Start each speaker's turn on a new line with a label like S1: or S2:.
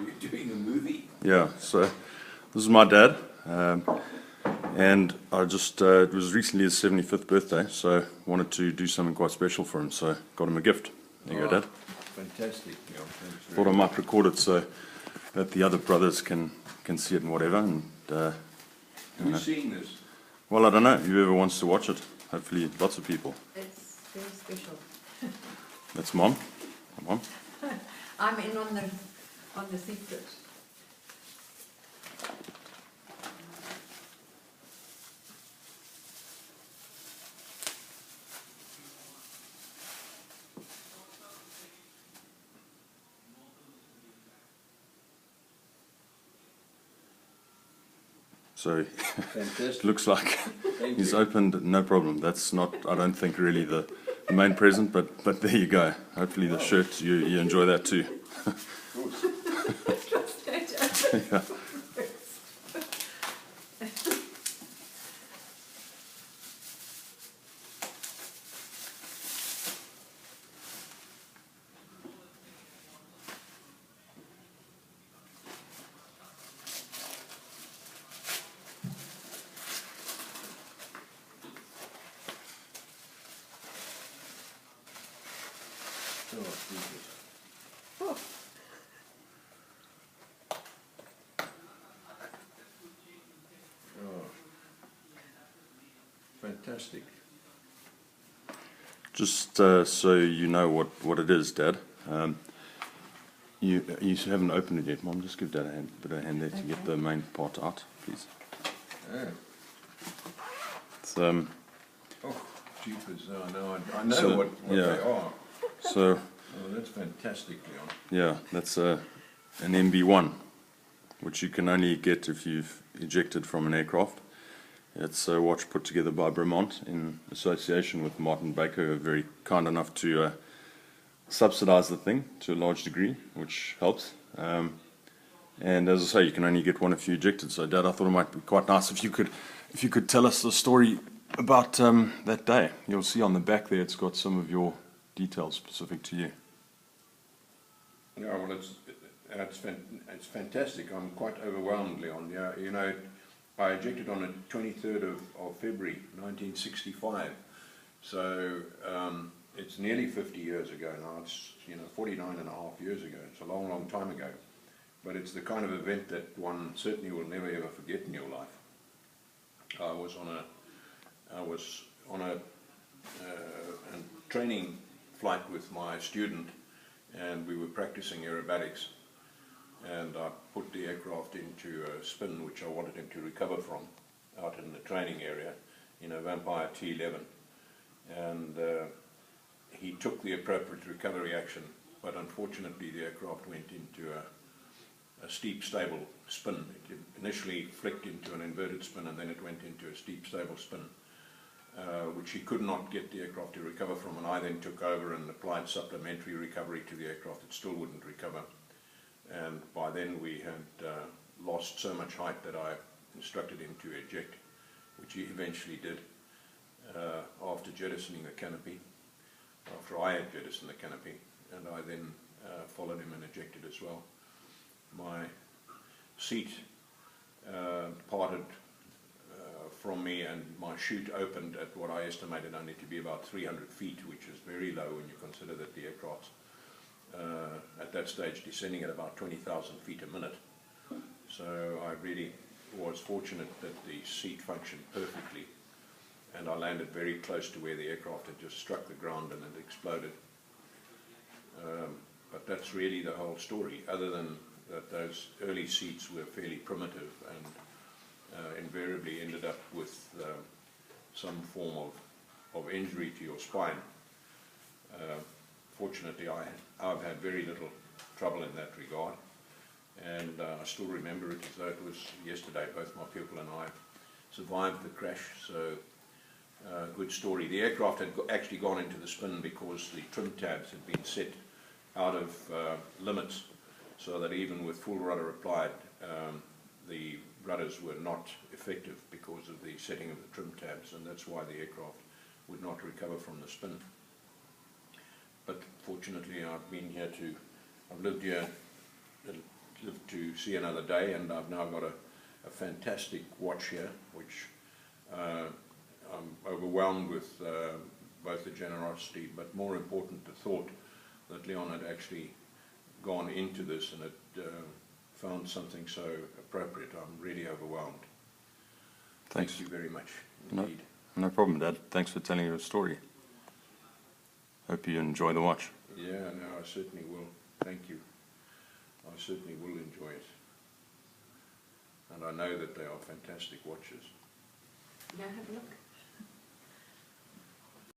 S1: you doing a movie?
S2: Yeah, so this is my dad, and I just, it was recently his 75th birthday, so wanted to do something quite special for him, so got him a gift. There you go, Dad.
S1: Fantastic. Yeah,
S2: Thought I might record it so that the other brothers can see it and whatever. And
S1: who's seeing this?
S2: well, I don't know, whoever wants to watch it. Hopefully lots of people.
S3: It's very special.
S2: That's Mom. Mom.
S3: I'm in on the secret.
S2: So
S1: Fantastic.
S2: looks like
S1: Thank
S2: he's
S1: you.
S2: opened, no problem. That's not, I don't think, really the main present, but there you go. Hopefully the shirt, you enjoy that too. Yeah.
S1: Oh, Jesus.
S3: Oh,
S1: Oh. Fantastic.
S2: Just so you know what it is, Dad. You haven't opened it yet, Mom. Just give Dad a bit of a hand there to get the main part out, please.
S1: Yeah.
S2: It's,
S1: Oh, jeepers. Oh, no, I know
S2: So,
S1: what
S2: yeah.
S1: they are.
S2: so
S1: Oh, that's fantastic, Leon.
S2: yeah, that's an MB1, which you can only get if you've ejected from an aircraft. It's a watch put together by Bremont in association with Martin Baker, who are very kind enough to subsidize the thing to a large degree, which helps. And as I say, you can only get one if you ejected. So, Dad, I thought it might be quite nice if you could tell us the story about that day. You'll see on the back there, it's got some of your details specific to you.
S1: Yeah, well, it's fantastic. I'm quite overwhelmed, Leon. Yeah, you know, I ejected on the 23rd of February 1965. So it's nearly 50 years ago now. It's 49 and a half years ago. It's a long, long time ago. But it's the kind of event that one certainly will never ever forget in your life. I was on a training flight with my student, and we were practicing aerobatics, and I put the aircraft into a spin which I wanted him to recover from out in the training area in a Vampire T11, and he took the appropriate recovery action, but unfortunately the aircraft went into a steep stable spin. It initially flicked into an inverted spin, and then it went into a steep stable spin, which he could not get the aircraft to recover from, and I then took over and applied supplementary recovery to the aircraft. It still wouldn't recover, and by then we had lost so much height that I instructed him to eject, which he eventually did after jettisoning the canopy, after I had jettisoned the canopy, and I then followed him and ejected as well. My seat parted from me, and my chute opened at what I estimated only to be about 300 feet, which is very low when you consider that the aircraft's at that stage descending at about 20,000 feet a minute. So I really was fortunate that the seat functioned perfectly, and I landed very close to where the aircraft had just struck the ground and it exploded. But that's really the whole story, other than that those early seats were fairly primitive and invariably ended up with some form of injury to your spine. Fortunately, I've had very little trouble in that regard, and I still remember it as though it was yesterday. Both my pupil and I survived the crash, so good story. The aircraft had actually gone into the spin because the trim tabs had been set out of limits, so that even with full rudder applied, the rudders were not effective because of the setting of the trim tabs, and that's why the aircraft would not recover from the spin. But fortunately, I've lived here, lived to see another day, and I've now got a fantastic watch here, which I'm overwhelmed with both the generosity, but more important, the thought that Leon had actually gone into this and had found something so appropriate. I'm really overwhelmed.
S2: Thanks.
S1: Thank you very much
S2: No.
S1: indeed.
S2: No problem, Dad. Thanks for telling your story. Hope you enjoy the watch.
S1: Yeah, no, I certainly will. Thank you. I certainly will enjoy it. And I know that they are fantastic watches.
S3: Now have a look.